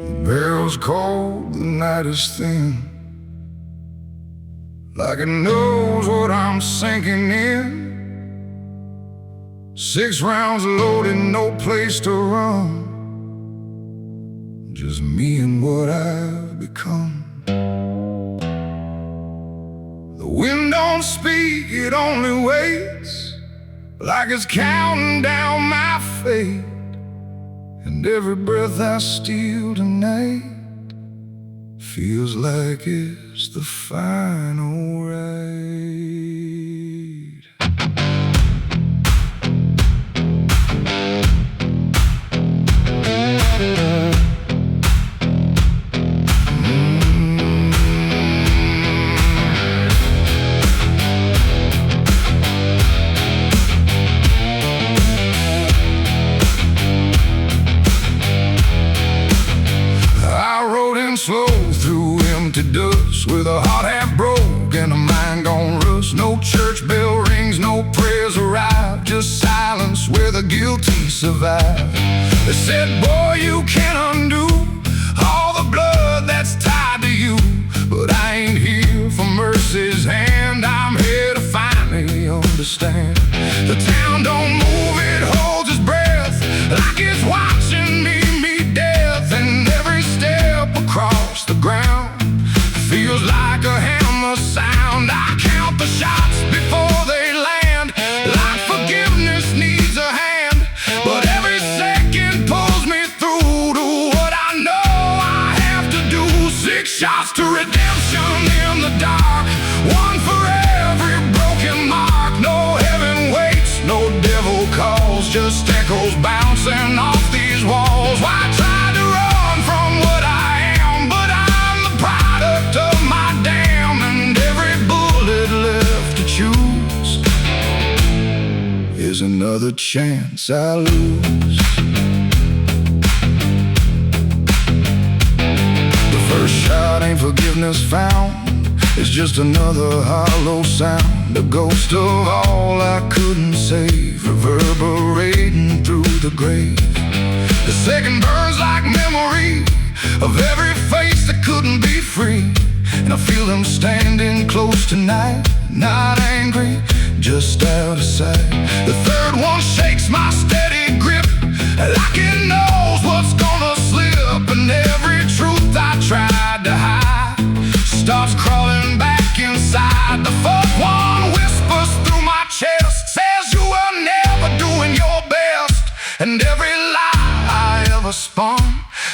The bell's cold, the night is thin, like it knows what I'm sinking in. 6 rounds loaded, no place to run, just me and what I've become. The wind don't speak, it only waits, like it's counting down my fate. And every breath I steal tonight feels like it's the final ride. Slow through empty dust, with a heart half broke and a mind gone rust. No church bell rings, no prayers arrive, just silence where the guilty survive. They said, boy, you can't undo all the blood that's tied to you. But I ain't here for mercy's hand, I'm here to finally understand. The town don't move, it holds its breath, like it's watching me meet death. And every step across the ground feels like a hammer sound. I count the shots before they land, like forgiveness needs a hand. But every second pulls me through to what I know I have to do. 6 shots to redemption in the dark, one for every broken mark. No heaven waits, no devil calls, just echoes bouncing off these walls. Why try to run from what I am? But I'm the product of my damn, and every bullet left to choose is another chance I lose. The first shot ain't forgiveness found, it's just another hollow sound, a ghost of all I couldn't save, reverberating through the grave. The second burns like memory of every face that couldn't be free, and I feel them standing close tonight, not angry, just out of sight. The third one shakes my steady grip, like it knows what's gonna slip, and every truth I tried to hide starts crawling back inside. The fourth one whispers through my chest, says you were never doing your best, and every lie I ever spun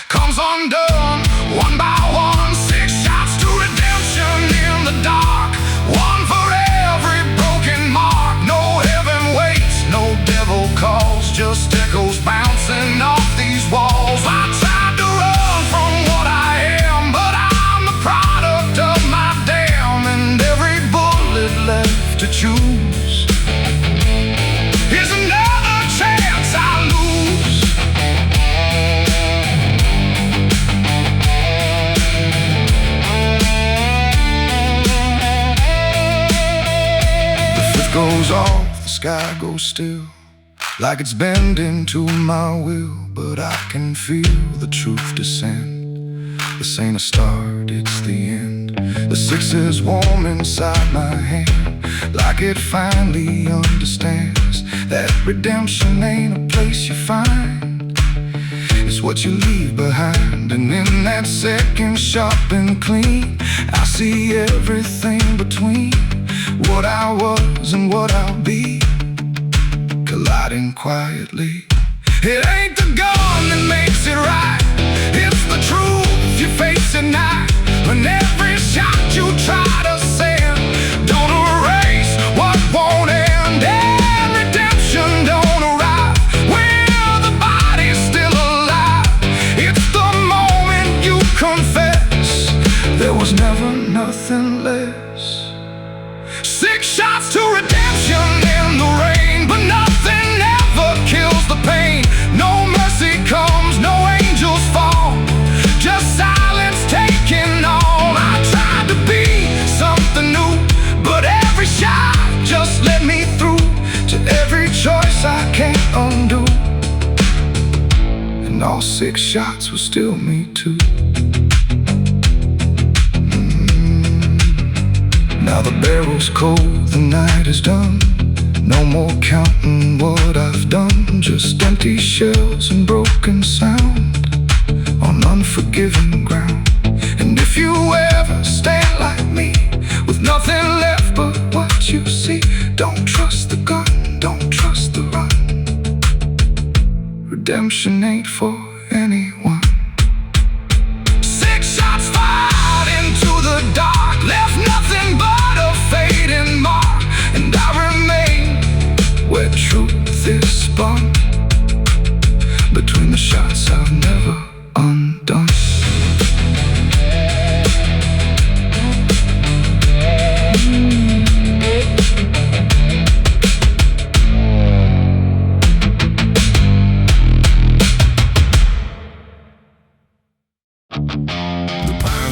comes undone one by one. 6 shots to redemption in the dark, one for every broken mark. No heaven waits, no devil calls, just echoes bouncing off these walls. I tried to run from what I am, but I'm the product of my damn, and every bullet left to choose is another chance I lose. The fifth goes off, the sky goes still, like it's bending to my will, but I can feel the truth descend. This ain't a start, it's the end. The 6 is warm inside my hand, like it finally understands that redemption ain't a place you find, it's what you leave behind. And in that second sharp and clean, I see everything between what I was and what I'll be, colliding quietly. It ain't the gun that makes it right, it's the truth you face at night. When every shot you try to send don't erase what won't end, and redemption don't arrive when the body's still alive. It's the moment you confess there was never nothing less. 6 shots to redemption in the rain, but nothing ever kills the pain. No mercy comes, no angels fall, just silence taking on. I tried to be something new, but every shot just let me through to every choice I can't undo. and all 6 shots were still me too. Now the barrel's cold, the night is done. No more counting what I've done, just empty shells and broken sound on unforgiving ground. And if you ever stand like me, with nothing left but what you see, don't trust the gun, don't trust the run. Redemption ain't for anyone. 6 shots fired into the dark, left nothing but a fading mark. And I remain where truth is spun, between the shots I've never undone.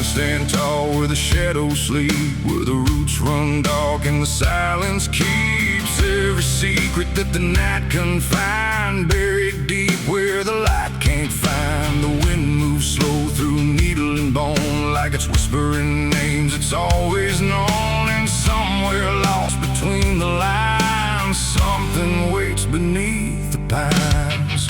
Stand tall where the shadows sleep, where the roots run dark and the silence keeps every secret that the night can find. Buried deep where the light can't find. The wind moves slow through needle and bone, like it's whispering names it's always known. And somewhere lost between the lines, something waits beneath the pines.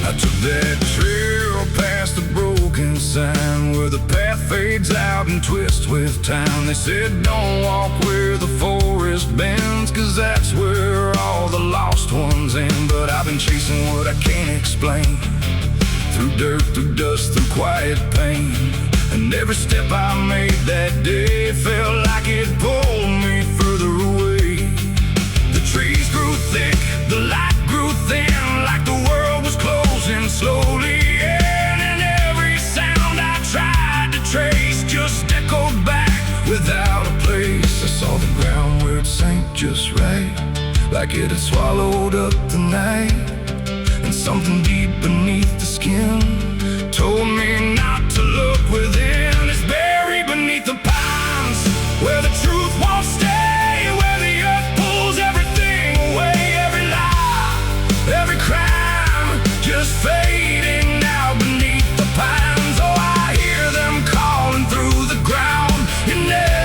I took that trail past the broken sign, where the path fades out and twists with time. They said don't walk where the forest bends, 'cause that's where all the lost ones end. But I've been chasing what I can't explain, through dirt, through dust, through quiet pain. And every step I made that day felt like it pulled me further away. The trees grew thick, the light grew thin, like the world was closing slowly in. And every sound I tried to trace just echoed back without a place. I saw the ground where it sank just right, like it had swallowed up the night. And something deep beneath the skin told me not to look within. It's buried beneath the pines, where the truth won't stay, where the earth pulls everything away. Every lie, every crime, just fading now beneath the pines. Oh, I hear them calling through the ground, in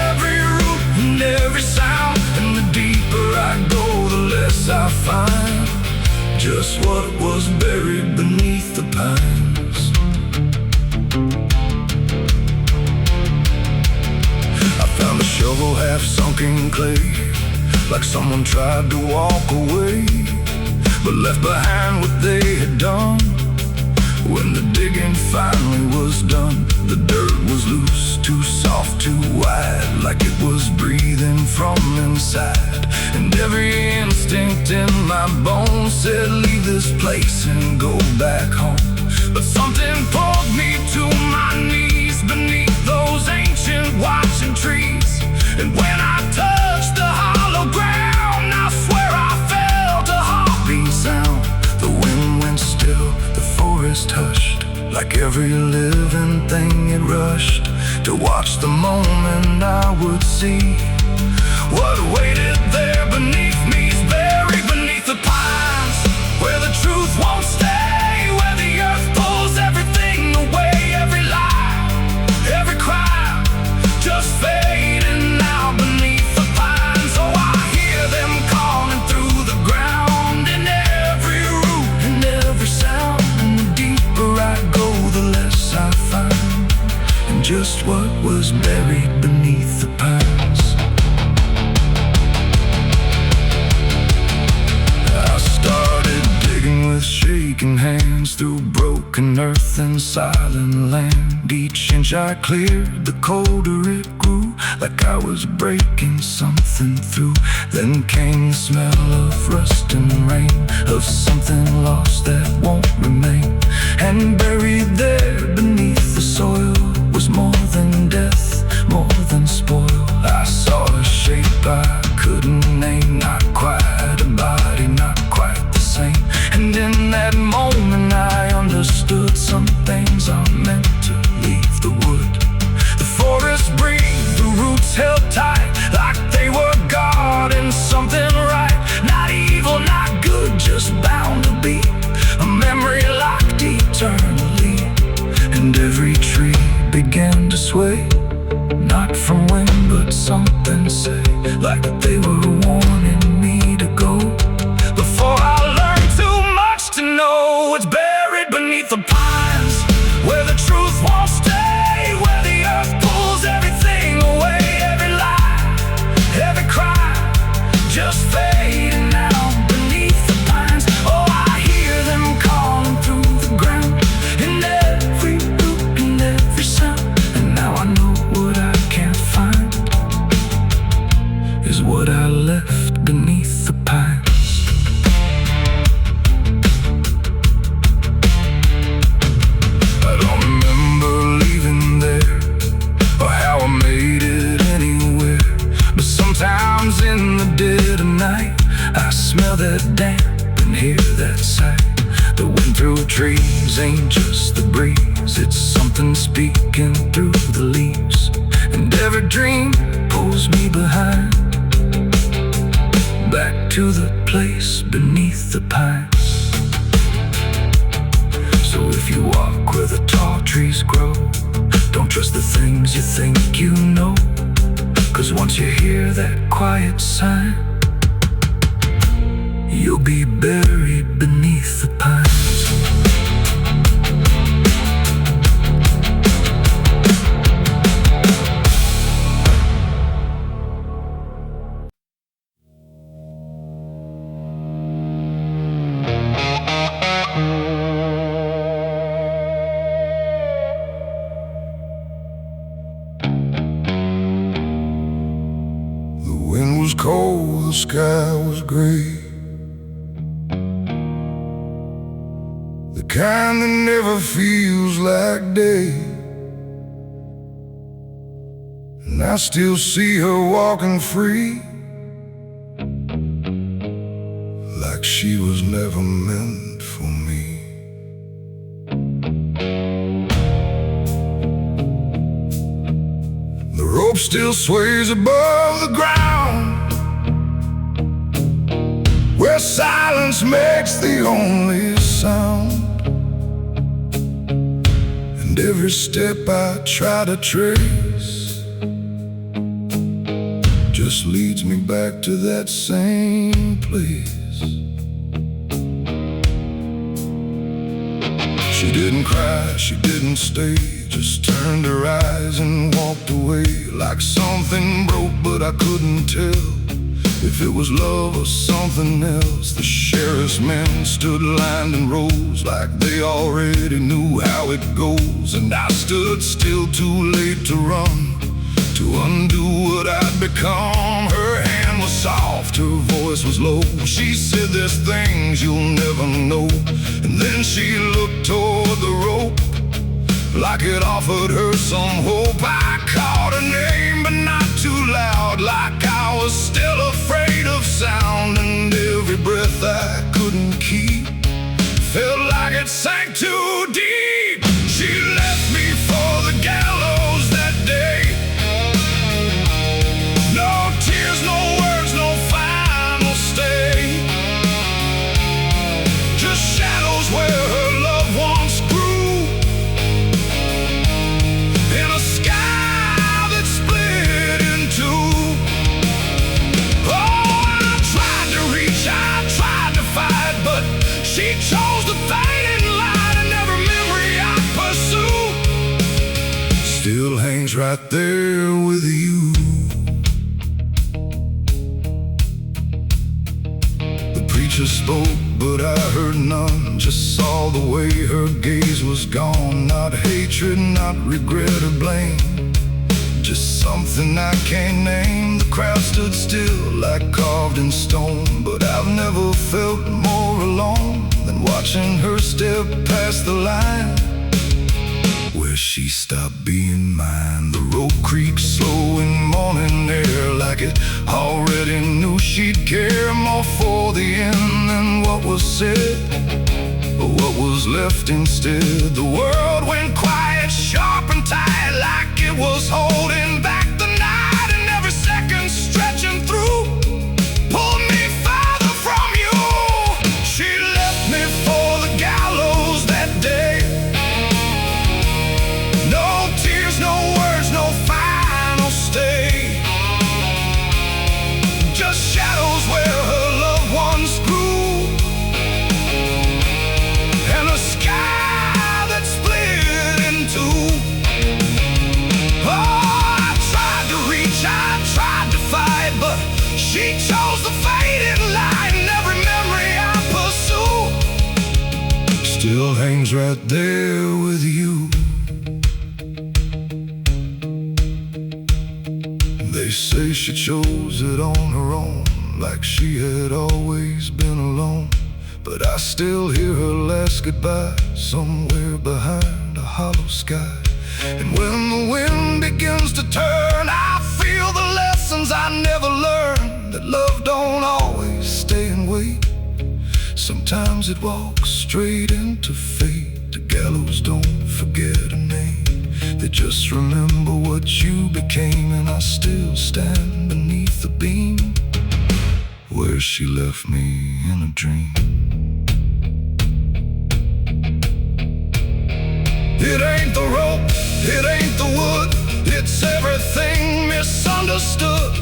every root and every sound. And the deeper I go, the less I find just what was buried beneath the pines. I found a shovel half sunk in clay, like someone tried to walk away, but left behind what they had done. When the digging finally was done, the dirt was loose, too soft, too wide, like it was breathing from inside. And every instinct in my bones said leave this place and go back home. But something pulled me to my knees beneath those ancient watching trees. And when I touched the hollow ground, I swear I felt a heartbeat sound. The wind went still, the forest hushed, like every living thing it rushed to watch the moment I would see what waited there beneath me. Is buried beneath the pines, where the truth won't stay, where the earth pulls everything away. Every lie, every crime, just fading now beneath the pines. Oh, I hear them calling through the ground, in every root and every sound. And the deeper I go, the less I find, and just what was buried beneath the pines. I started digging with shaking hands through broken earth and silent land. Each inch I cleared, the colder it grew, like I was breaking something through. Then came the smell of rust and rain, of something lost that won't remain. And buried there beneath the soil was more than death, more than spoil. I saw a shape I couldn't name, not quite a body, not quite the same. And in that moment I understood some things are meant to leave the wood. The forest breathed, the roots held tight, like they were guarding something right. Not evil, and say, like they were warning me to go. Before I learned too much to know, it's buried beneath the pines, where the truth won't stay, where the earth pulls everything away. Every lie, every cry, just fading out beneath the pines. Oh, I hear them calling through the ground, in every loop, in every sound. And now I know what I can't find is what I left beneath the pines. I don't remember leaving there, or how I made it anywhere, but sometimes in the dead of night I smell that damp and hear that sigh. The wind through trees ain't just the breeze, it's something speaking through the leaves. And every dream pulls me behind, back to the place beneath the pines. So if you walk where the tall trees grow, don't trust the things you think you know, 'cause once you hear that quiet sign, you'll be buried beneath the pines. The wind was cold, the sky was gray, the kind that never feels like day. And I still see her walking free, like she was never meant for me. The rope still sways above the ground, where silence makes the only sound. And every step I try to trace just leads me back to that same place. She didn't cry, she didn't stay, just turned her eyes and walked away, like something broke but I couldn't tell if it was love or something else. The sheriff's men stood lined in rows, like they already knew how it goes. And I stood still, too late to run, to undo what I'd become. Her hand was soft, her voice was low. She said, "There's things you'll never know." And then she looked toward the rope, like it offered her some hope. I called her name, but not too loud, like I was still afraid of sound. And every breath I couldn't keep felt like it sank too deep. She left me for the gallows that day. No tears, no words, no final stay, just shadows where her loved ones grew, in a sky that split in two. Oh, I tried to reach, I tried to fight, but she chose the fading light, and every memory I pursue still hangs right there with you. The preacher spoke, but I heard none, just saw the way her gaze was gone. Not hatred, not regret or blame, just something I can't name. The crowd stood still, like carved in stone, but I've never felt more alone than watching her step past the line, where she stopped being mine. The rope creaks slow in morning air, like it already knew she'd care more for the end than what was said, but what was left instead. The world went quiet, sharp and tight, like it was holding back the night, and every second stretching through pulled me farther from you. She left me for the gallows that day. No tears, no words, no final stay, She chose the faded line. Every memory I pursue still hangs right there with you. They say she chose it on her own, like she had always been alone. But I still hear her last goodbye somewhere behind a hollow sky. And when the wind begins to turn, I feel the lessons I never learned, that love don't always stay and wait. Sometimes it walks straight into fate. The gallows don't forget a name, they just remember what you became. And I still stand beneath the beam where she left me in a dream. It ain't the rope, it ain't the wood, it's everything misunderstood.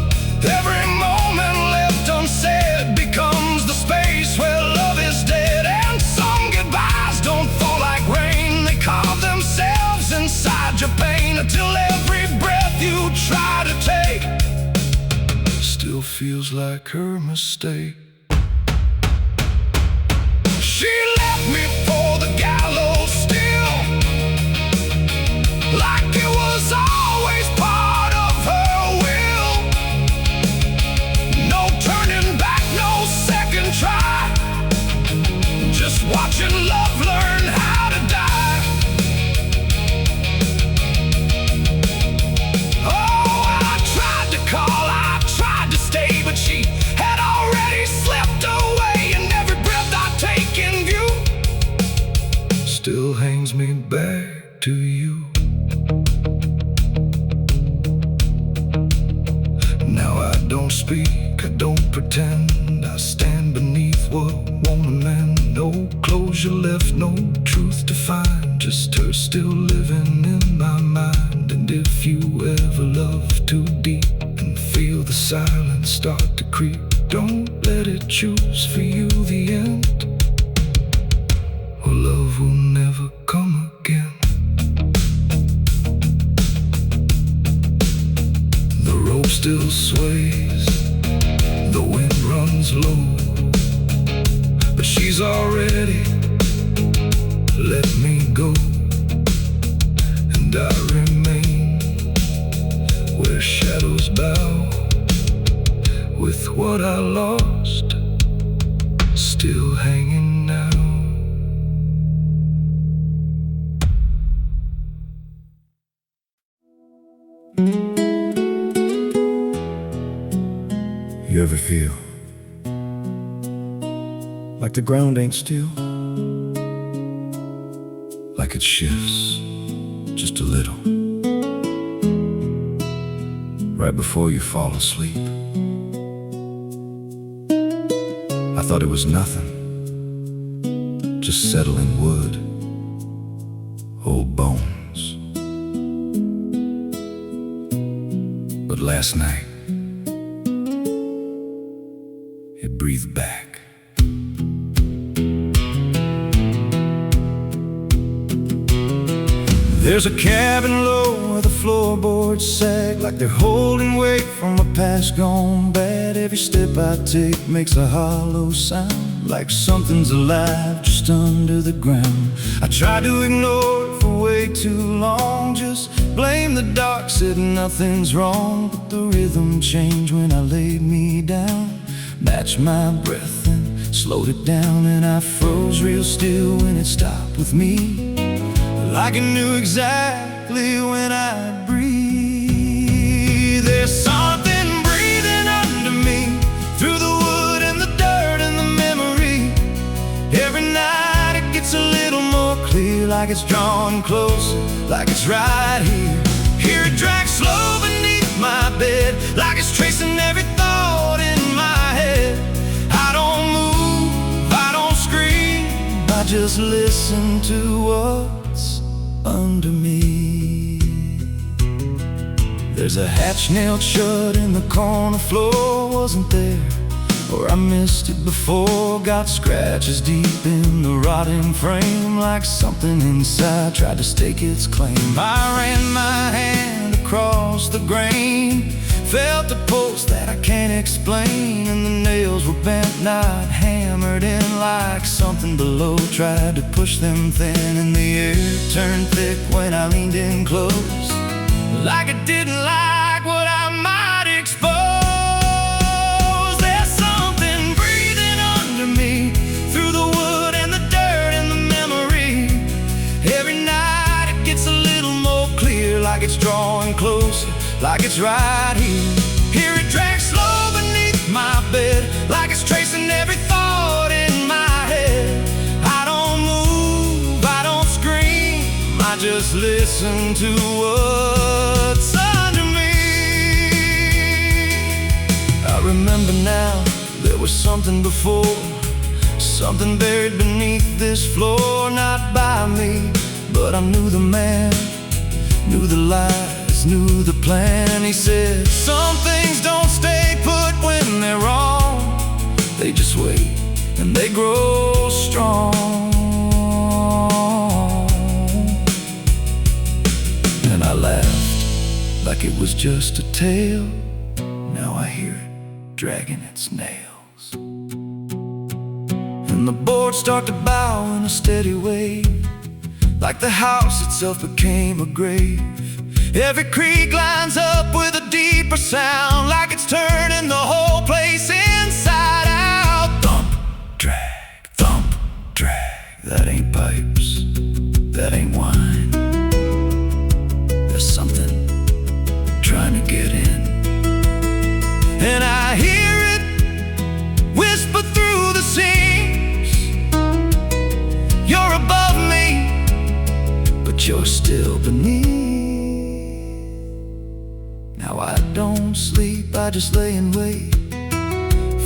Every moment left unsaid becomes the space where love is dead. And some goodbyes don't fall like rain, they carve themselves inside your pain, until every breath you try to take still feels like her mistake. She left me for the gallows still, like it was always part of her will. No turning back, no second try, just watching love learn how to die. Oh, I tried to call, I tried to stay, but she had already slipped away. And every breath I take in view still hangs me back to you. Now I don't speak, I don't pretend, I stand beneath what won't amend. No closure left, no truth to find, just her still living in my mind. And if you ever love too deep and feel the silence start to creep, don't let it choose for you the end, or love will never come again. The rope still sways, the wind runs low, but she's already let me go. And I remain where shadows bow, with what I lost still hanging now. You ever feel like the ground ain't still, like it shifts just a little right before you fall asleep? I thought it was nothing, just settling wood, old bones. But last night it breathed back. There's a cabin low where the floorboards sag, like they're holding weight from a past gone bad. Every step I take makes a hollow sound, like something's alive just under the ground. I tried to ignore it for way too long, just blame the dark, said nothing's wrong. But the rhythm changed when I laid me down, matched my breath and slowed it down. And I froze real still when it stopped with me, like I knew exactly when I'd breathe. There's something breathing under me, through the wood and the dirt and the memory. Every night it gets a little more clear, like it's drawing closer, like it's right here. Hear it drag slow beneath my bed, like it's tracing every thought in my head. I don't move, I don't scream, I just listen to what's under me. There's a hatch nailed shut in the corner floor, wasn't there, or I missed it before. Got scratches deep in the rotting frame, like something inside tried to stake its claim. I ran my hand across the grain, felt a pulse that I can't explain, and the nails were bent, not hammered in, like something below tried to push them thin. And the air turned thick when I leaned in close, like it didn't like what I might expose. There's something breathing under me, through the wood and the dirt and the memory. Every night it gets a little more clear, like it's drawing closer, like it's right here. Hear it drag slow beneath my bed, like it's tracing every thought in my head. I don't move, I don't scream, I just listen to what's under me. I remember now, there was something before, something buried beneath this floor. Not by me, but I knew the man, knew the lies, knew the plan. And he said, some things don't stay put when they're wrong, they just wait and they grow strong. And I laughed like it was just a tale. Now I hear it dragging its nails, and the boards start to bow in a steady wave, like the house itself became a grave. Every creak lines up with a deeper sound, like it's turning the whole place inside out. Thump, drag, that ain't pipes, that ain't wine. There's something trying to get in, and I hear it whisper through the seams. You're above me, but you're still beneath. Now I don't sleep, I just lay and wait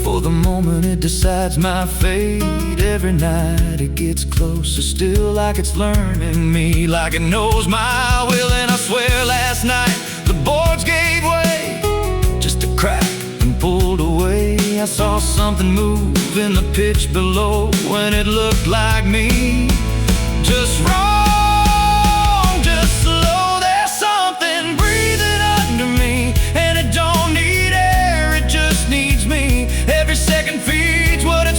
for the moment it decides my fate. Every night it gets closer still, like it's learning me, like it knows my will. And I swear last night the boards gave way, just a crack and pulled away. I saw something move in the pitch below, and it looked like me, just wrong.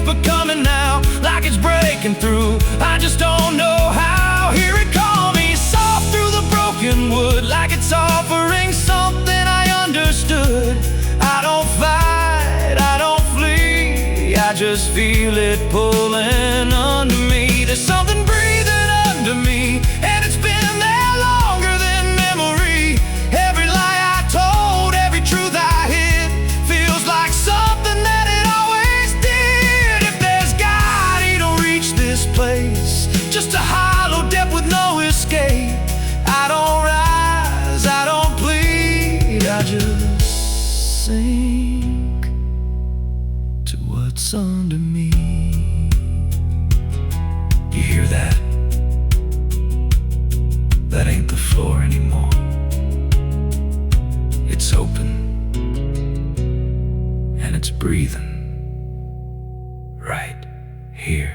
Becoming now, like it's breaking through, I just don't know how. Hear it call me soft through the broken wood, like it's offering something I understood. I don't fight, I don't flee, I just feel it pulling under me. There's something breathing under me, and it's been there longer than memory. Every lie I told, every truth I hid, feels like something that it always did. Place, just a hollow depth with no escape. I don't rise, I don't plead, I just sink to what's under me. You hear that? That ain't the floor anymore. It's open, and it's breathing right here.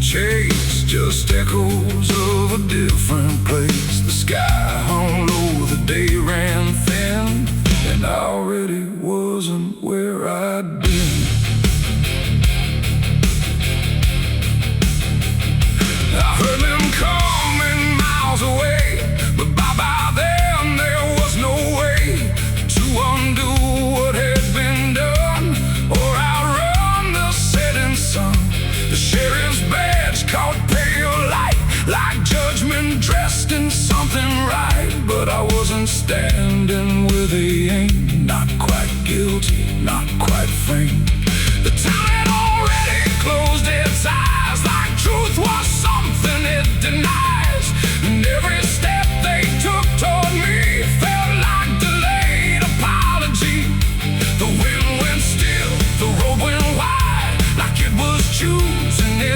Chase, just echoes of a different place. The sky hung low, the day ran thin, and I already wasn't where I'd been. I heard them coming miles away, but by then there was no way to undo what had been done, or outrun the setting sun. The sheriff's badge caught pale light, like judgment dressed in something right. But I wasn't standing where they aimed, not quite guilty, not quite framed. The time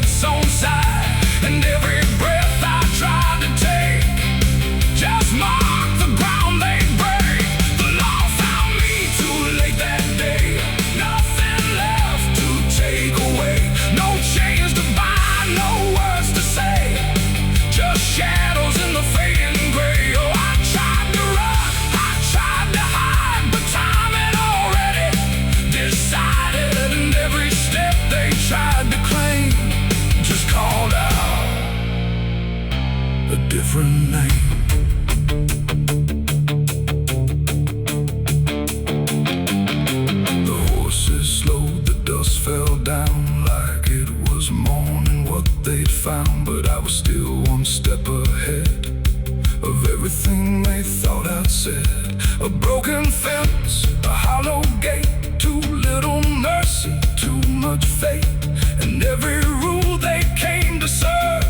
its own side. And every breath I tried to take just marked the ground they break. The law found me too late that day. Nothing left to take away. No chains to bind, no words to say. Just shadows in the fading gray. Oh, I tried to run, I tried to hide, but time had already decided. And every step they tried to claim just called out a different name. The horses slowed, the dust fell down like it was morning what they'd found. But I was still one step ahead of everything they thought I'd said. A broken fence, a hollow gate, too little mercy, too much fate. And every rule they came to serve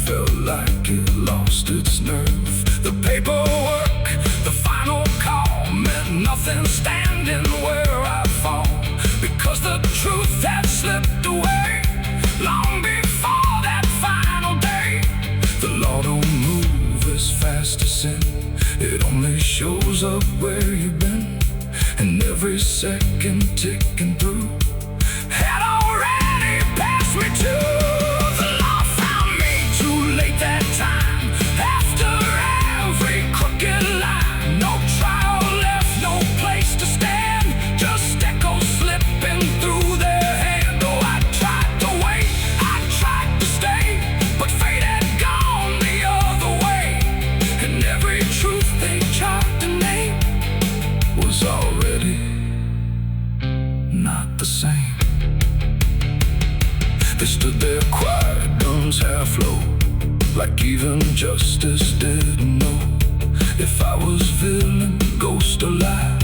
felt like it lost its nerve. The paperwork, the final call meant nothing standing where I fall, because the truth had slipped away long before that final day. The law don't move as fast as sin. It only shows up where you've been. And every second ticking through had already passed me too. The law found me too late that time. After every crooked line, no trial left, no place to stand. Just echoes slipping through their hand. Oh, I tried to wait, I tried to stay, but fate had gone the other way. And every truth they tried to name was already not the same. They stood there quiet, guns half low, like even justice didn't know if I was villain, ghost or lie,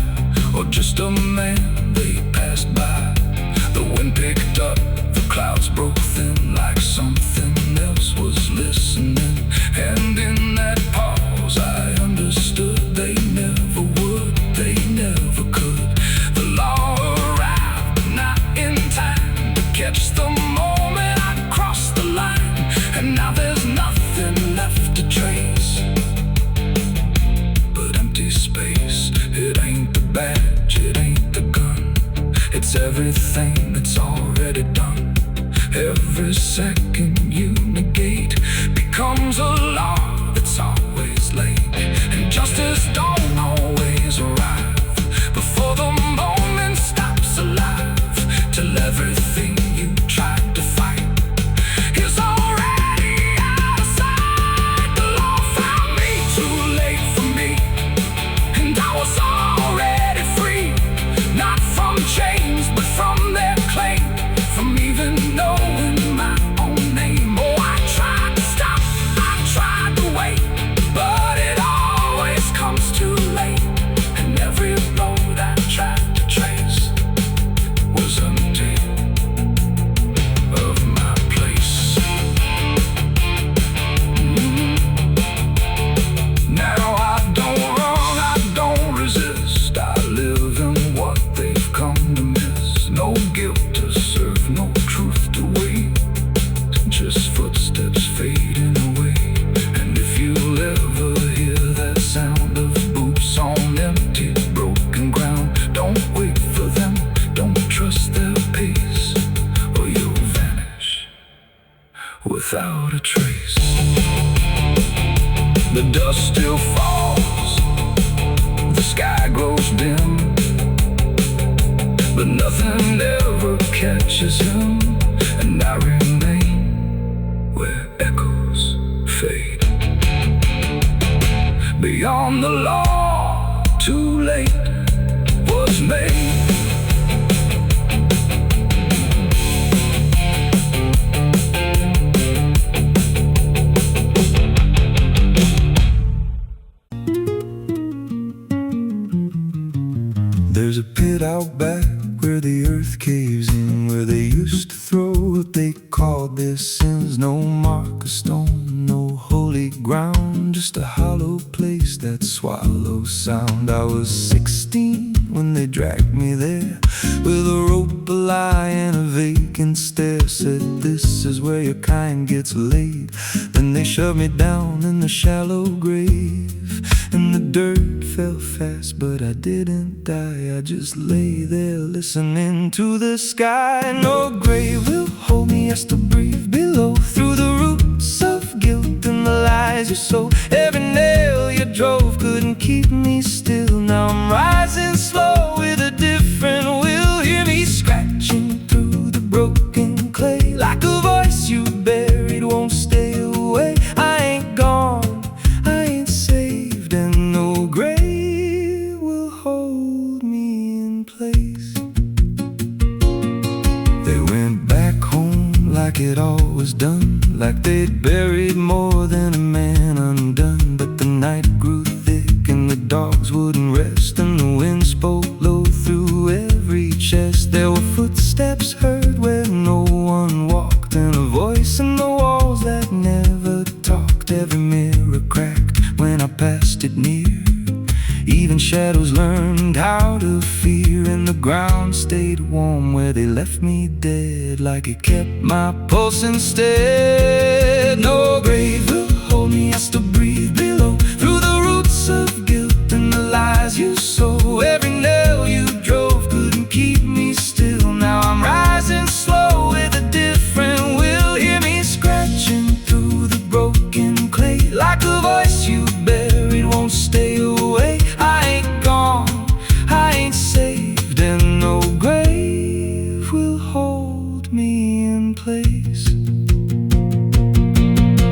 or just a man they passed by. The wind picked up, the clouds broke thin, like something else was listening. And in that pause I understood they never would, they never could. The law arrived, but not in time to catch the moment I crossed the line. And now there's nothing left to trace but empty space. It ain't the badge, it ain't the gun, it's everything that's already done. Every second you negate becomes a law that's always late. And justice don't always arrive before the moment stops alive, till everything you tried to fight is already out of sight. The law found me too late for me, and I was already free. Not from chains, but from their claim, from even knowing my own name. Oh, I tried to stop, I tried to wait, but it always comes too late. And every road I tried to trace was empty of my place. Now I don't run, I don't resist. I live in what they've come to miss. No guilt to serve, no truth to wait, just footsteps fading away. And if you'll ever hear that sound of boots on empty, broken ground, don't wait for them, don't trust their pace, or you'll vanish without a trace. The dust still falls, the sky grows dim, but nothing ever catches him. And I remain where echoes fade. Beyond the law, too late was made. There's a pit out back where the earth caves in, where they used to throw what they called their sins. No mark of stone, no holy ground, just a hollow place that swallows sound. I was 16 when they dragged me there. With a rope, a lie, and a vacant stare. Said, this is where your kind gets laid. Then they shoved me down in the shallow grave. And the dirt fell fast, but I didn't die. I just lay there listening to the sky. No grave will hold me, I still breathe below. Through the roots of guilt and the lies you sow. Every nail you drove couldn't keep me still. Now I'm rising slow with a different will. Hear me scratching through the broken clay. Like a voice you buried won't stay away. I ain't gone, I ain't saved, and no grave will hold me in place. They went back home like it all was done, like they'd buried more than a man undone. But the night grew thick and the dogs wouldn't rest, and the wind spoke low through every chest. There were footsteps heard where no one walked, and a voice in the walls that never talked. Every mirror cracked when I passed it near. Even shadows learned how to fear, and the ground stayed warm where they left me dead. Like it kept my pulse instead. No grave will hold me, I still breathe below. Through the roots of guilt and the lies you sow. Every nail you drove couldn't keep me still. Now I'm rising slow with a different will. Hear me scratching through the broken clay. Like a voice you buried won't stay away. I ain't gone, I ain't saved, and no grave will hold me in place.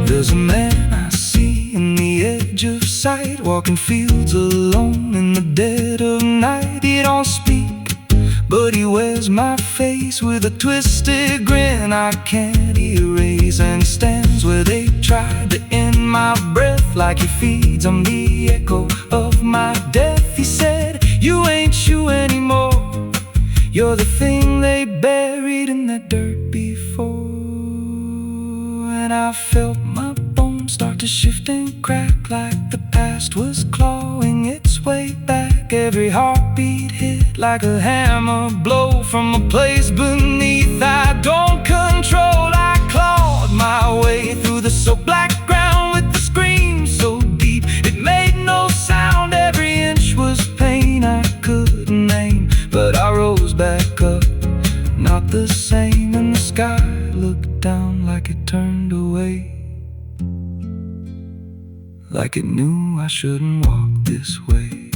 There's a man I see in the edge of sight, walking fields alone in the dead of night. He don't speak, but he wears my face with a twisted grin I can't erase. And he stands where they tried to end my breath, like he feeds on the echo of my death. He said, you ain't you anymore, you're the thing they buried in the dirt before. And I felt my bones start to shift and crack, like the past was clawing its way back. Every heartbeat hit like a hammer blow from a place beneath I don't control. I clawed my way through the soap black ground with the scream so deep it made no sound. Every inch was pain I couldn't name, but I rose back up, not the same. And the sky looked down like it turned away, like it knew I shouldn't walk this way.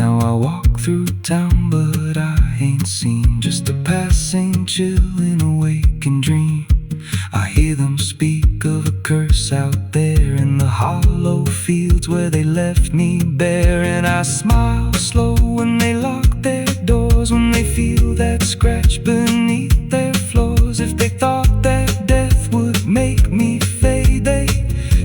Now I walk through town, but I ain't seen, just a passing chill in a waking dream. I hear them speak of a curse out there in the hollow fields where they left me bare. And I smile slow when they lock their doors, when they feel that scratch beneath their floors. If they thought that death would make me fade, they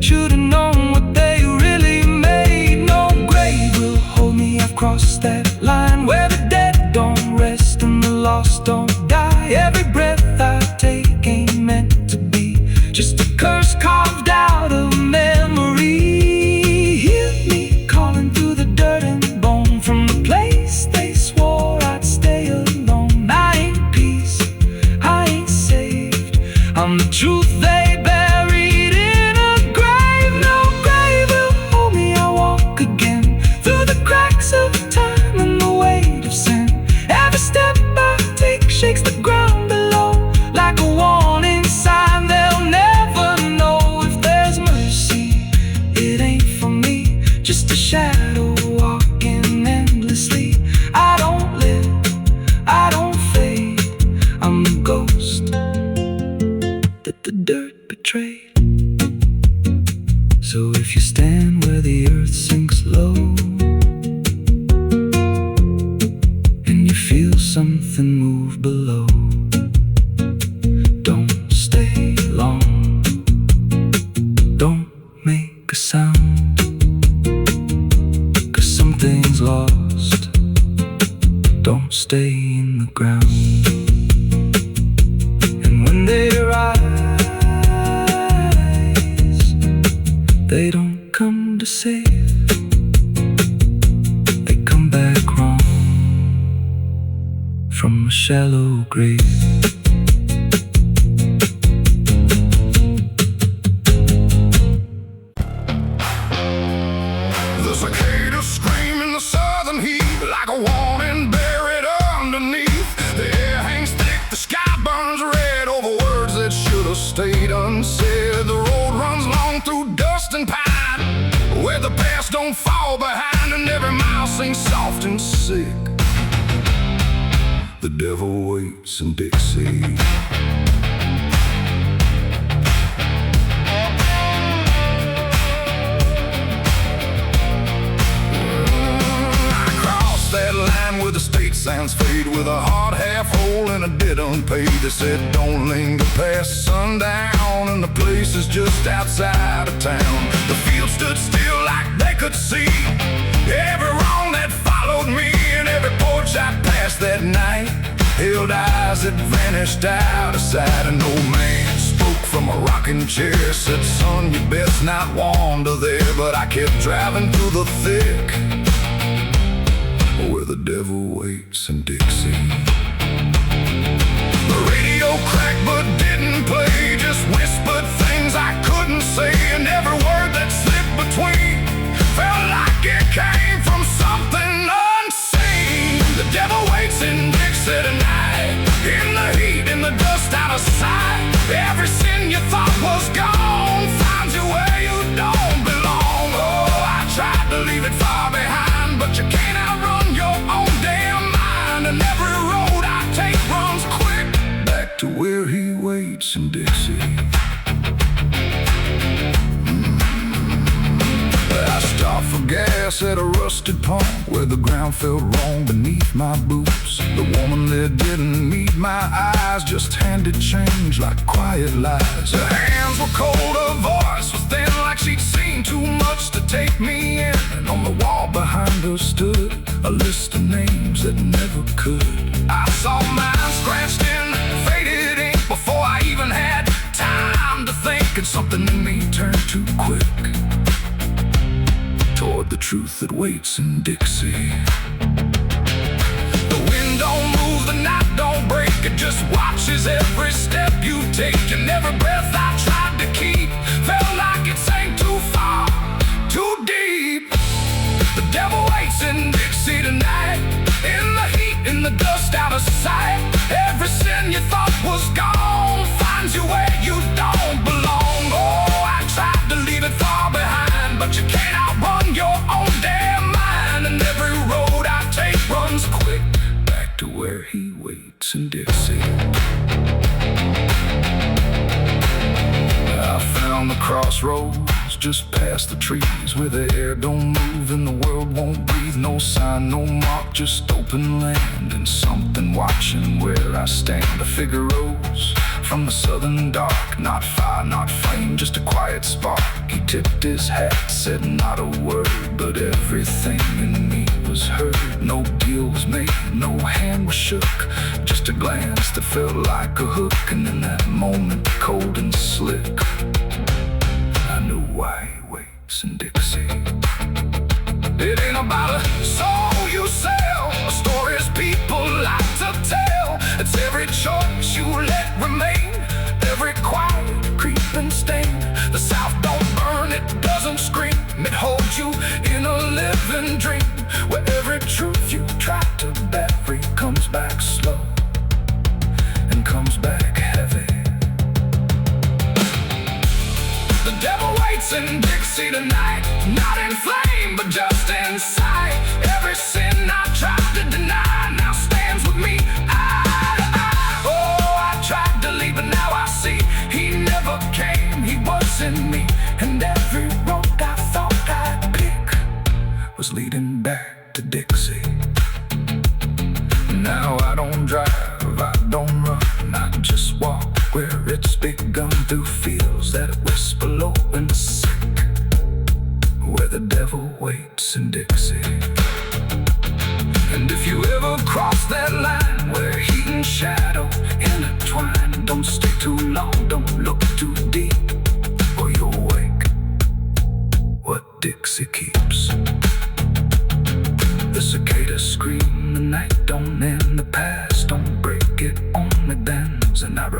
should've known what they really made. No grave will hold me, I've crossed that line where the dead don't rest and the lost don't die. Every breath I take ain't meant to be, just a curse carved out of memory. Hear me calling through the dirt and bone, from the place they swore I'd stay alone. I ain't peace, I ain't saved, I'm the truth they buried in a grave. No grave will hold me, I walk again through the cracks of time and the weight of sin. Every step I take shakes the ground below, like a warning sign. They'll never know if there's mercy, it ain't for me, just a shadow walking endlessly. I don't live, I don't fade, I'm the ghost that the dirt betrayed. So if you stand where the earth sinks low and you feel something move below, don't stay long, don't make a sound, 'cause something's lost. Don't stay in the ground. And when they rise, they don't come to save. shallow grave. The cicadas scream in the southern heat like a warning buried underneath. The air hangs thick, the sky burns red over words that should have stayed unsaid. The road runs long through dust and pine, where the past don't fall behind, and every mile sings soft and sick. The devil waits in Dixie. Where the state signs fade, with a hard half hole and a debt unpaid. They said don't linger past sundown, and the place is just outside of town. The field stood still like they could see every wrong that followed me, and every porch I passed that night held eyes that vanished out of sight. An old man spoke from a rocking chair, said, son, you best not wander there. But I kept driving through the thick, where the devil waits in Dixie. The radio cracked but didn't play, just whispered things I couldn't say, and every word that slipped between felt like it came from something unseen. The devil waits in Dixie tonight, in the heat, in the dust, out of sight. Every sin you thought was gone finds you where you don't belong. Oh, I tried to leave it far behind, but you can't outrun your own damn mind. And every road I take runs quick back to where he waits in Dixie. I stopped for gas at a rusted pump, where the ground felt wrong beneath my boots. The woman there didn't meet my eyes, just handed change like quiet lies. Her hands were cold, her voice was thin, like she'd seen too much to take me in. And on the wall behind her stood a list of names that never could. I saw mine scratched in faded ink before I even had time to think, and something in me turned too quick toward the truth that waits in Dixie. The wind don't move, the night don't break, it just watches every step you take. And every breath I tried to keep felt like it sank too far, too deep. The devil waits in Dixie tonight, in the heat, in the dust, out of sight. Every sin you thought was gone finds you where you don't belong. Oh, I tried to leave it far behind, but you can't outrun your own damn mind. And every road I take runs quick back to where he waits in Dixie. I found the crossroads just past the trees, where the air don't move and the world won't breathe. No sign, no mark, just open land, and something watching where I stand. A figure rose from the southern dark, not fire, not flame, just a quiet spark. He tipped his hat, said not a word, but everything in me was heard. No deal was made, no hand was shook, just a glance that felt like a hook. And in that moment, cold and slick, I knew why he waits in Dixie. It ain't about a soul you sell, or stories people like to tell. It's every choice you let remain, every quiet creeping stain. The South don't burn, it doesn't scream, it holds you in a living dream, where every truth you try to bury comes back slow and comes back heavy. The devil waits in Dixie tonight, not in flame, but just in sight. Every sin I tried to deny now stands with me eye to eye. Oh, I tried to leave, but now I see he never came, he was in me. And every road I thought I'd pick was leading back to Dixie. Now I don't drive, I don't run, I just walk where it's begun, through fields that whisper low and sick, where the devil waits in Dixie. And if you ever cross that line where heat and shadow intertwine, don't stay too long, don't look too deep, or you'll wake what Dixie keeps. The cicada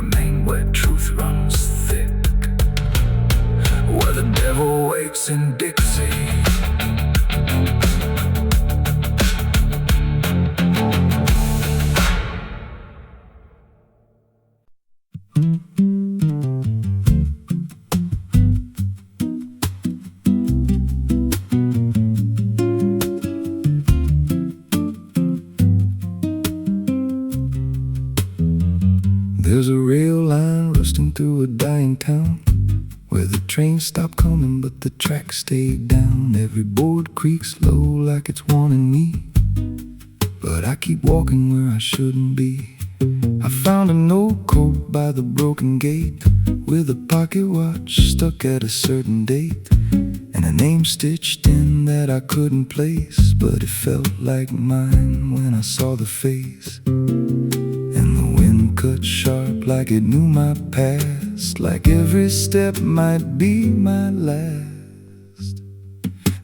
remain where truth runs thick, where the devil waits in Dixie. There's a rail line rusting through a dying town, where the trains stop coming but the tracks stay down. Every board creaks low like it's warning me, but I keep walking where I shouldn't be. I found a note code by the broken gate, with a pocket watch stuck at a certain date, and a name stitched in that I couldn't place, but it felt like mine when I saw the face. And the wind cut sharp like it knew my past, like every step might be my last.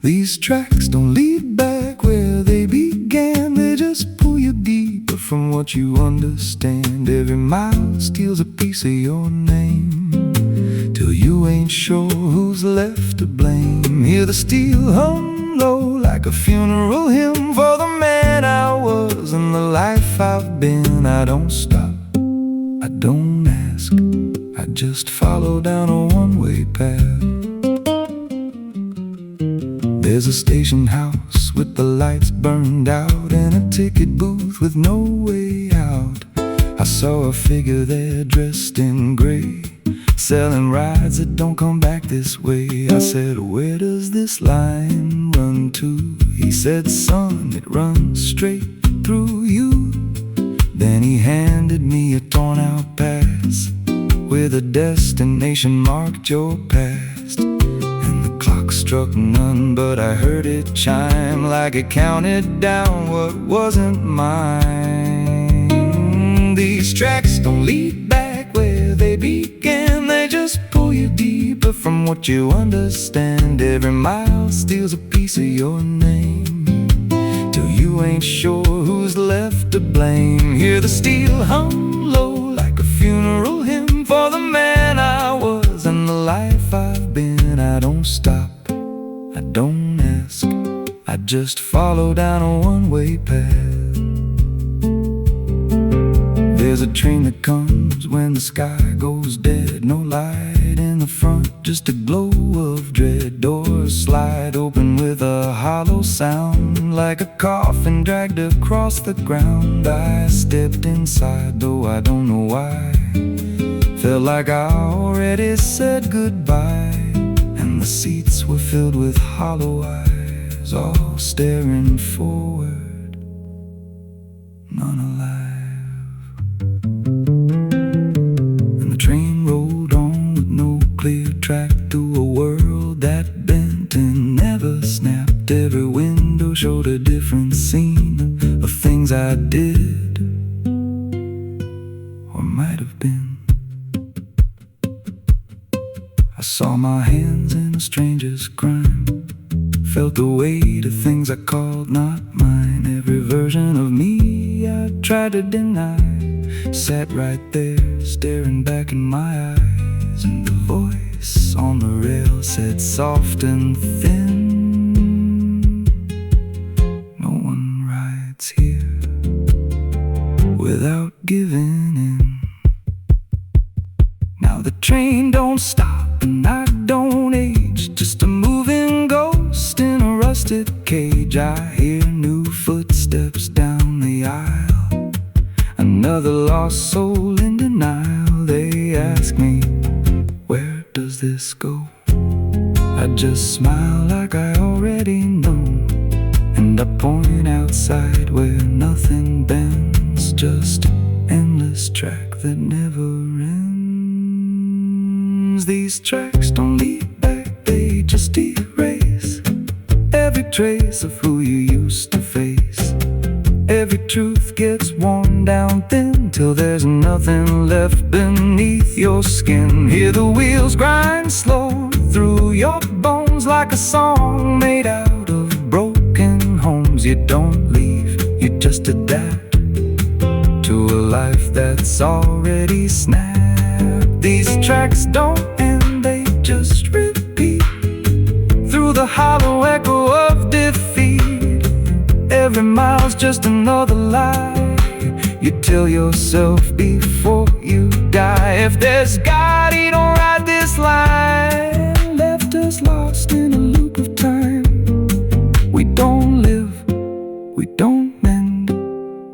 These tracks don't lead back where they began, they just pull you deeper from what you understand. Every mile steals a piece of your name, till you ain't sure who's left to blame. Hear the steel hum low like a funeral hymn for the man I was and the life I've been. I don't stop, I don't ask, I just follow down a one-way path. There's a station house with the lights burned out, and a ticket booth with no way out. I saw a figure there dressed in gray, selling rides that don't come back this way. I said, where does this line run to? He said, son, it runs straight through you. Then he handed me a torn out pass, with a destination marked your past. And the clock struck none, but I heard it chime like it counted down what wasn't mine. These tracks don't lead back where they began, they just pull you deeper from what you understand. Every mile steals a piece of your name, till you ain't sure who's left to blame. Hear the steel hum low like a funeral hymn for the man I was and the life I've been. I don't stop, I don't ask, I just follow down a one-way path. There's a train that comes when the sky goes dead, no light in the front, just a glow of dread. Doors slide open with a hollow sound, like a coffin dragged across the ground. I stepped inside, though I don't know why, felt like I already said goodbye. And the seats were filled with hollow eyes, all staring forward, none alive. And the train rolled on with no clear track through a world that bent and never snapped. Every window showed a different scene of things I did or might have been. I saw my hands in a stranger's crime, felt the weight of things I called not mine. Every version of me I tried to deny sat right there, staring back in my eyes. And the voice on the rail said soft and thin, no one rides here without giving in. Now the train don't stop and I don't age, just a moving ghost in a rusted cage. I hear new footsteps down the aisle, another lost soul in denial. They ask me, where does this go? I just smile like I already know, and I point outside where nothing bends, just an endless track that never ends. These tracks don't lead back, they just erase every trace of who you used to face. Every truth gets worn down thin, till there's nothing left beneath your skin. Hear the wheels grind slow through your bones, like a song made out of broken homes. You don't leave, you just adapt to a life that's already snapped. These tracks don't end, they just repeat through the hollow echo of defeat. Every mile's just another lie you tell yourself before you die. If there's God, he don't ride this line. Left us lost in a loop of time. We don't live, we don't mend,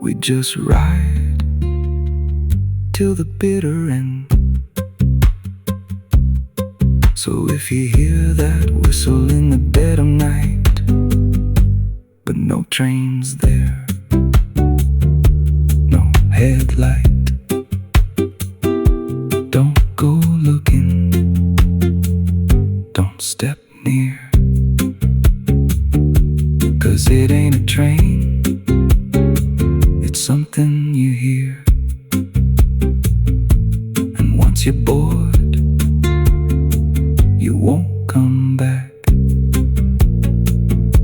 we just ride till the bitter end. So if you hear that whistle in the dead of night, but no train's there, no headlight, don't go looking, don't step near, 'cause it ain't a train, it's something you hear. And once you're bored, you won't come back.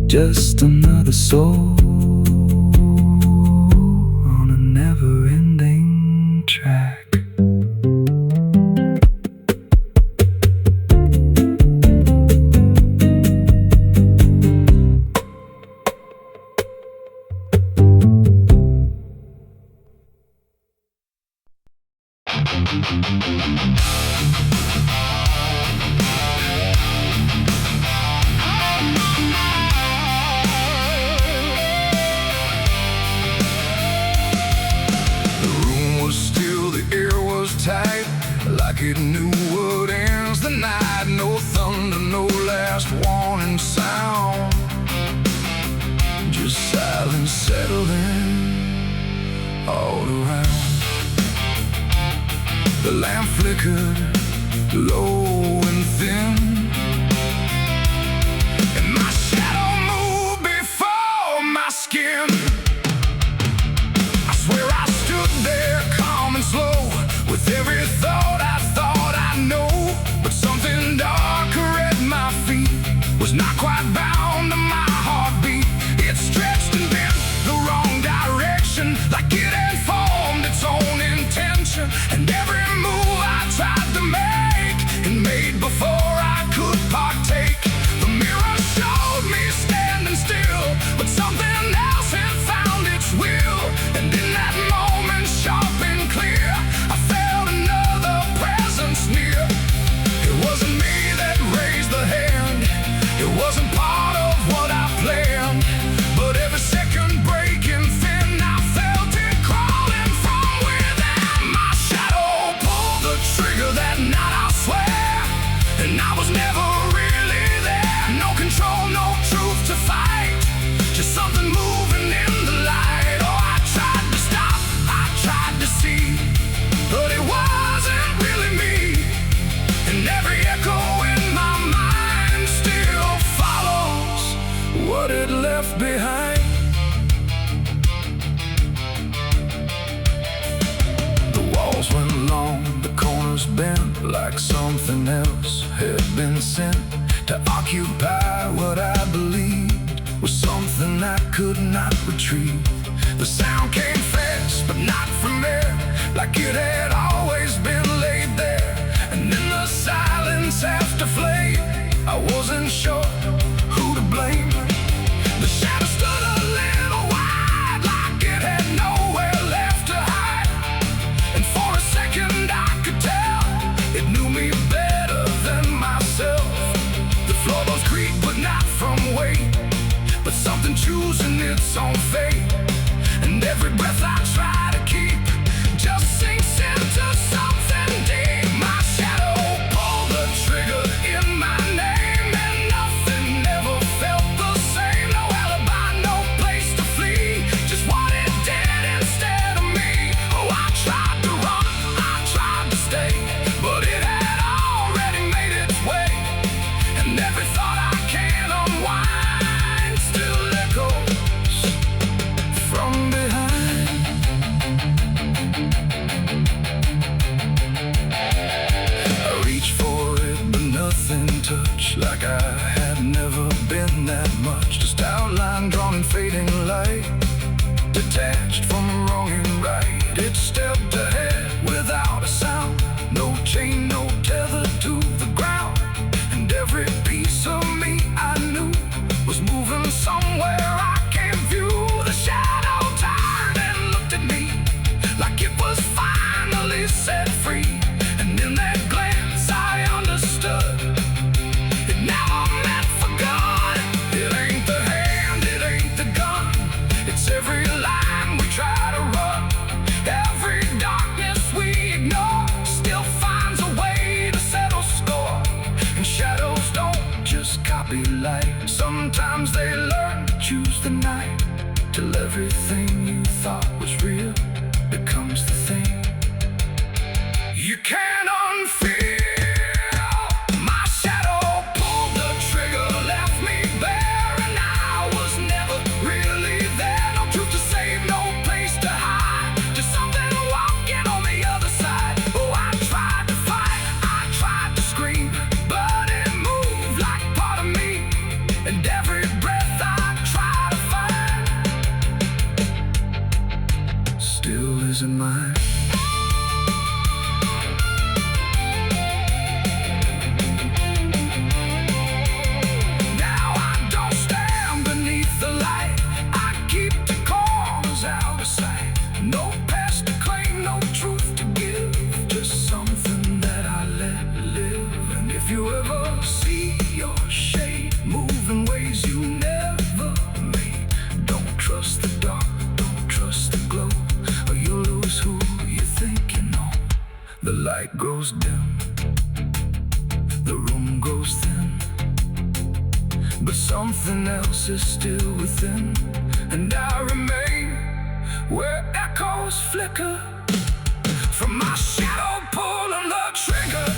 Just another soul on a never-ending track. Tight, like it knew what ends the night. No thunder, no last warning sound, just silence settling all around. The lamp flickered low and thin, and my shadow moved before my skin. I swear I stood there calm and slow, with every thought I know. But something darker at my feet was not quite bound to my heartbeat. It stretched and bent the wrong direction, like it had formed its own intention. And every move I tried to make, and made before I could partake. The mirror showed me standing still, but something else had found its will. And in that moment, sharp and clear, I felt another presence near. It wasn't me that raised the hand, it wasn't part of what I planned. But every second breaking thin, I felt it crawling from within. My shadow pulled the trigger that night, I swear, and I was never really there. No control, no truth to fight, just something moving in the light. Oh, I tried to stop, I tried to see, but it wasn't really me. And every echo in my mind still follows what it left behind. The walls went long, the corners bent, like something else had been sent to occupy what I believed was something I could not retrieve. The sound came fast, but not from there, like it had always been laid there. And in the silence after flame, I wasn't sure who to blame. The shadow stood a little wide, like it had nowhere left to hide. And for a second I could tell it knew me better than myself. The floorboards creaked, but not from weight, but something choosing its own fate. And every breath I try to keep just sinks into something deep. My shadow pulled the trigger in my name, and nothing ever felt the same. No alibi, no place to flee, just what it did instead of me. Oh, I tried to run, I tried to stay, but it had already made its way. And every thought I can unwind still echoes from behind. I reached for it, but nothing touched, like I had never been that much. Just outline drawn in fading light, detached from wrong and right. It stepped ahead without a sound, no chain can feel my shadow pull the trigger, left me bare, and I was never really there. No truth to save, no place to hide, just something walking on the other side. Oh, I tried to fight, I tried to scream, but it moved like part of me, and every breath I try to find still isn't mine. No past to claim, no truth to give, just something that I let live. And if you ever see your shade move in ways you never made, don't trust the dark, don't trust the glow, or you'll lose who you think you know. The light grows dim, the room grows thin, but something else is still within, and I remain where echoes flicker from my shadow pulling the trigger.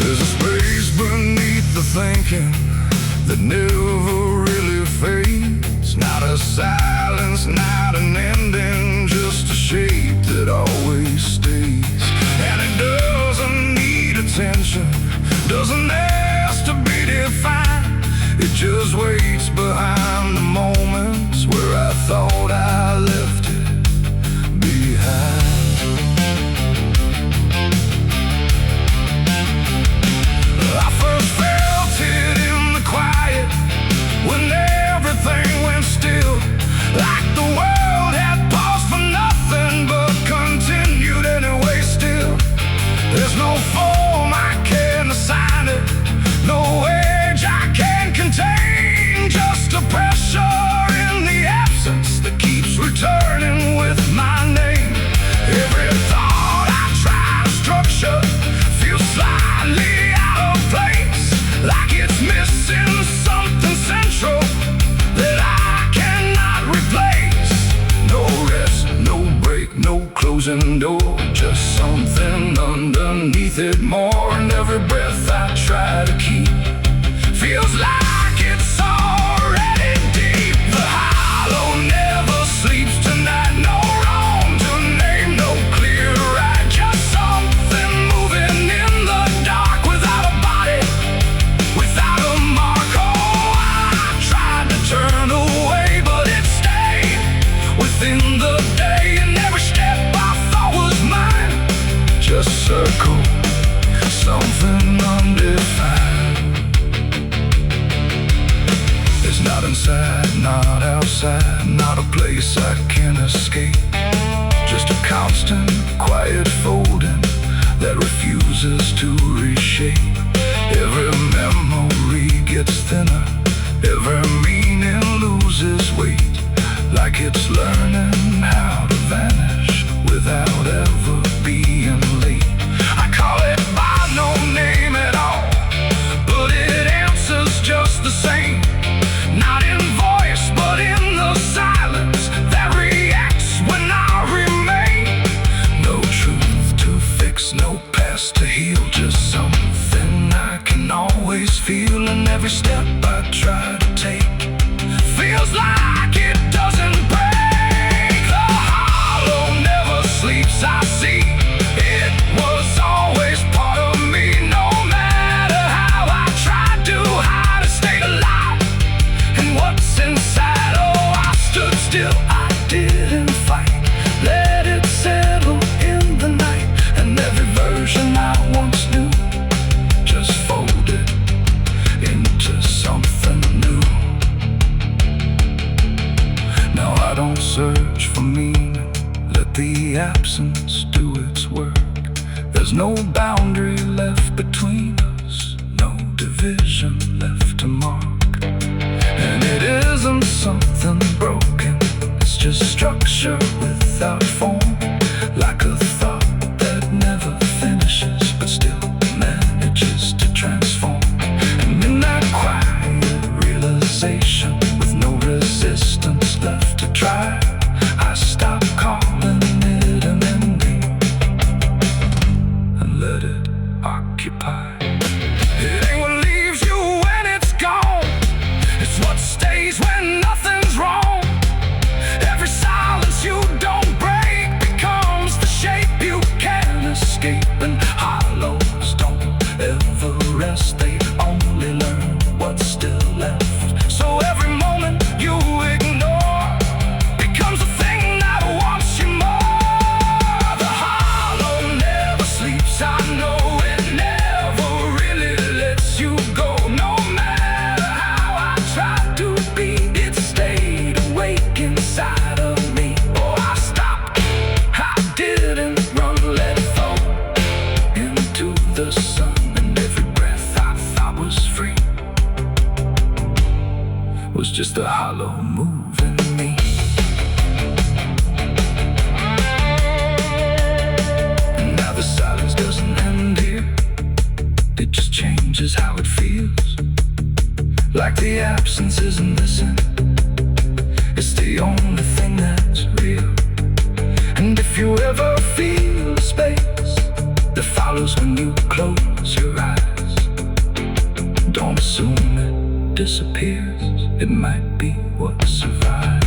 There's a space beneath the thinking that never really fades. Not a silence, not an ending, just a shape that always stays. And it doesn't need attention, doesn't ask to be defined. It just waits behind the moments where I thought I left it behind. I first felt it in the quiet, when everything went still, like the world had paused for nothing but continued anyway still. There's no form I can assign it, no age I can contain, just a pressure in the absence that keeps returning with my name. Every thought I try to structure feels slightly out of place, like it's missing something central that I cannot replace. No rest, no break, no closing door, just something underneath it more. And every breath I try to keep feels like it's already deep. The hollow never sleeps tonight, no wrong to name, no clear right, just something moving in the dark without a body, without a mark. Oh, I tried to turn away, but it stayed within the day, and every step I thought was mine just circle something undefined. It's not inside, not outside, not a place I can escape, just a constant, quiet folding that refuses to reshape. Every memory gets thinner, every meaning loses weight, like it's learning how to vanish without ever being late. I call it by no name at all, but it answers just the same. Not in voice, but in the silence that reacts when I remain. No truth to fix, no past to heal, just meaning, let the absence do its work. There's no boundary left between us, no division left to mark. And it isn't something broken, it's just structure without form, like a thought that never finishes but still manages to transform. And in that quiet realization, with no resistance left to try, I stop calling it an ending and let it occupy. It ain't what leaves you when it's gone, it's what stays when nothing's wrong. Every silence you don't break becomes the shape you can't escape. And hollows don't ever rest, they only learn what's still left. So every moment you ignore becomes a thing that wants you more. The hollow never sleeps, I know it never really lets you go. No matter how I tried to be, it stayed awake inside of me. Oh, I stopped, I didn't run, let it fall into the sun. And every breath I thought was free was just a hollow move in me. And now the silence doesn't end here, it just changes how it feels. Like the absence isn't missing, it's the only thing that's real. And if you ever feel a space that follows when you close your eyes, don't assume it disappears, it might be what survives.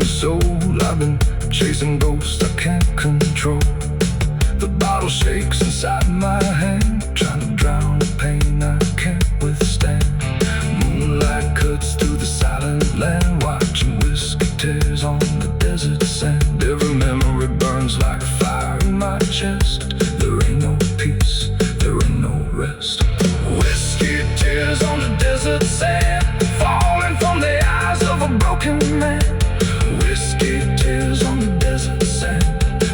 Soul, I've been chasing ghosts I can't control. The bottle shakes inside my hand, trying to drown the pain I can't withstand. Moonlight cuts through the silent land, watching whiskey tears on the desert sand. Every memory burns like a fire in my chest. There ain't no peace, there ain't no rest. Whiskey tears on the desert sand, falling from the eyes of a broken man. Whiskey tears on the desert sand,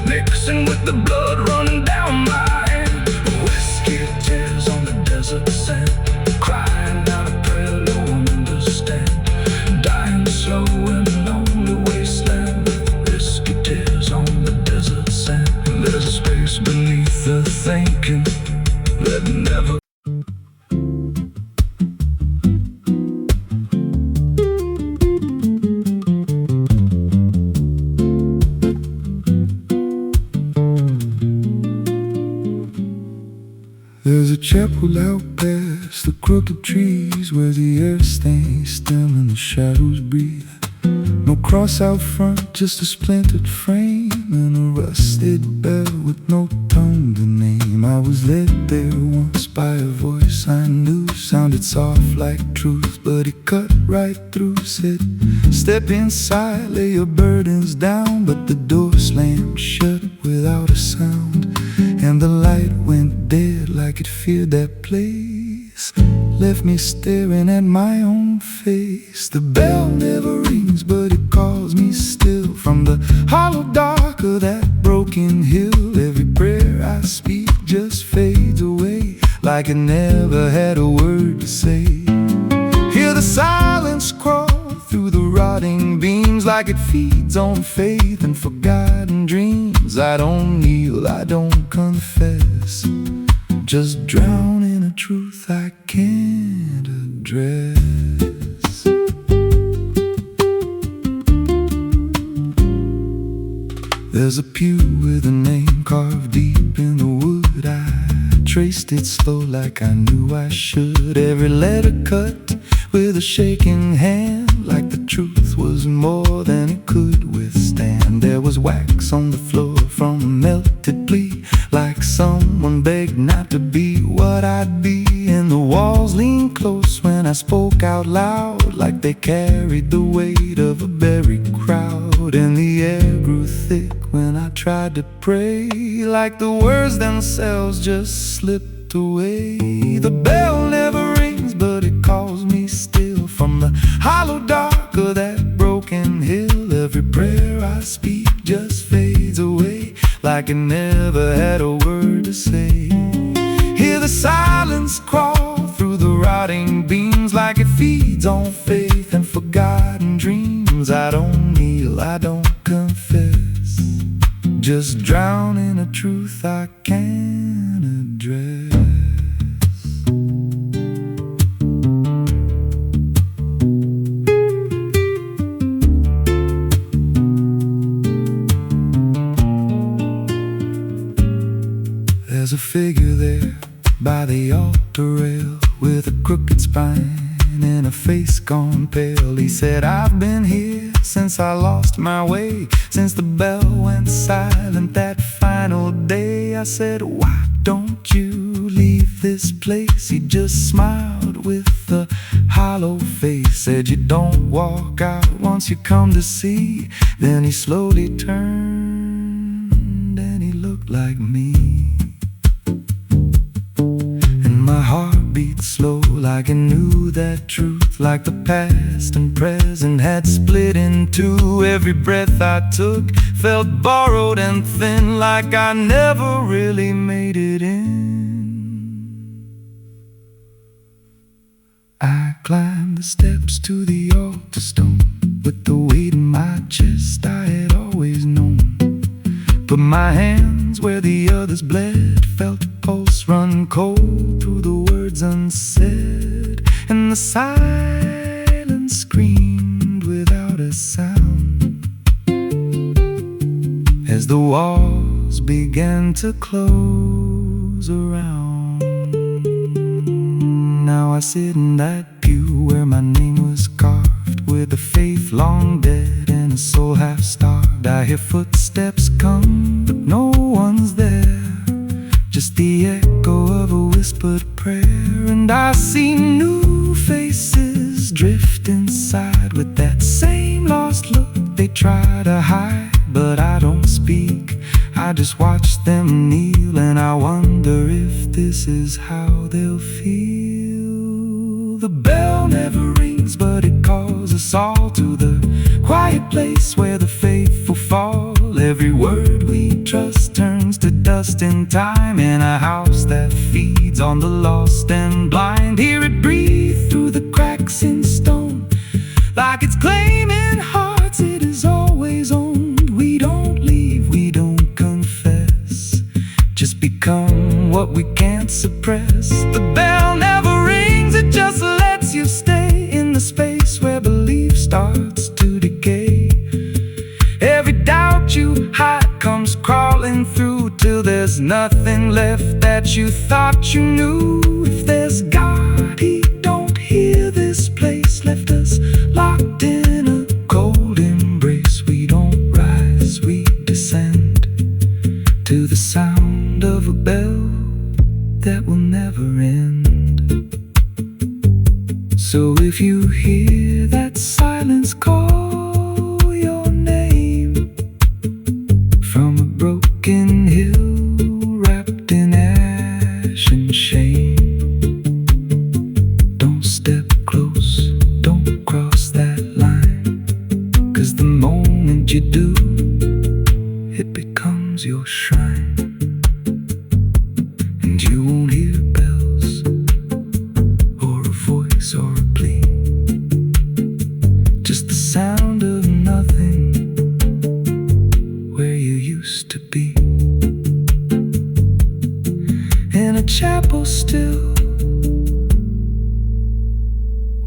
mixing with the blood running down my hand. Whiskey tears on the desert sand, crying out a prayer no one understands. Dying slow in a lonely wasteland, whiskey tears on the desert sand. There's a space beneath the thinking that never. There's a chapel out past the crooked trees, where the earth stays still and the shadows breathe. No cross out front, just a splintered frame and a rusted bell with no tongue to name. I was led there once by a voice I knew, sounded soft like truth, but it cut right through. Said, step inside, lay your burdens down. But the door slammed shut without a sound, and the light went dead like it feared that place. Left me staring at my own face. The bell never rings, but it calls me still. From the hollow dark of that broken hill, every prayer I speak just fades away, like it never had a word to say. Hear the silence crawl through the rotting beams, like it feeds on faith and forgotten dreams. I don't kneel, I don't confess, just drown in a truth I can't address. There's a pew with a name carved deep in the wood. I traced it slow like I knew I should. Every letter cut with a shaking hand, like the truth was more than it could withstand. There was wax on the floor from a melted plea, like someone begged not to be what I'd be. And the walls leaned close when I spoke out loud, like they carried the weight of a buried crowd. And the air grew thick when I tried to pray, like the words themselves just slipped away. The bell never rings, but it calls me still from the hollow dark of that broken hill. Every prayer I speak just fades away, like it never had a word to say. Hear the silence crawl through the rotting beams, like it feeds on faith and forgotten dreams. I don't kneel, I don't confess, just drown in a truth I can't address. There's a figure there by the altar rail, with a crooked spine and a face gone pale. He said, I've been here since I lost my way, since the bell went silent that final day. I said, why don't you leave this place? He just smiled with a hollow face, said, you don't walk out once you come to see. Then he slowly turned and he looked like me. My heart beat slow, like it knew that truth, like the past and present had split in two. Every breath I took felt borrowed and thin, like I never really made it in. I climbed the steps to the altar stone, with the weight in my chest I had always known. Put my hands where the others bled, felt a pulse run cold through the words unsaid, and the silence screamed without a sound as the walls began to close around. Now I sit in that pew where my name was carved, with a faith long dead and a soul half starved. I hear footsteps come, but no one's there, just the echo of a whispered prayer. And I see new faces drift inside, with that same lost look they try to hide. But I don't speak, I just watch them kneel, and I wonder if this is how they'll feel. The bell never rings, but it calls us all to the quiet place where the faithful fall. Every word we trust turns to dust in time, in a house that feeds on the lost and blind. Hear it breathe through the cracks in stone, like it's claiming hearts it is always owned. We don't leave, we don't confess, just become what we can't suppress. The bell never rings, it just lets you stay in the space where belief starts to decay. Every doubt you hide comes crawling through, till there's nothing left that you thought you knew. If there's God, he don't hear this place, left us locked in a cold embrace. We don't rise, we descend to the sound of a bell that will never end. So if you hear that silence call your name from a broken hill wrapped in ash and shame, don't step close, don't cross that line, 'cause the moment you do, it becomes your shrine. And you won't hear bells or a voice or a plea, just the sound of nothing where you used to be. In a chapel still,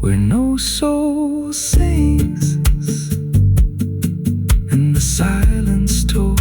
where no soul sings, and the silence told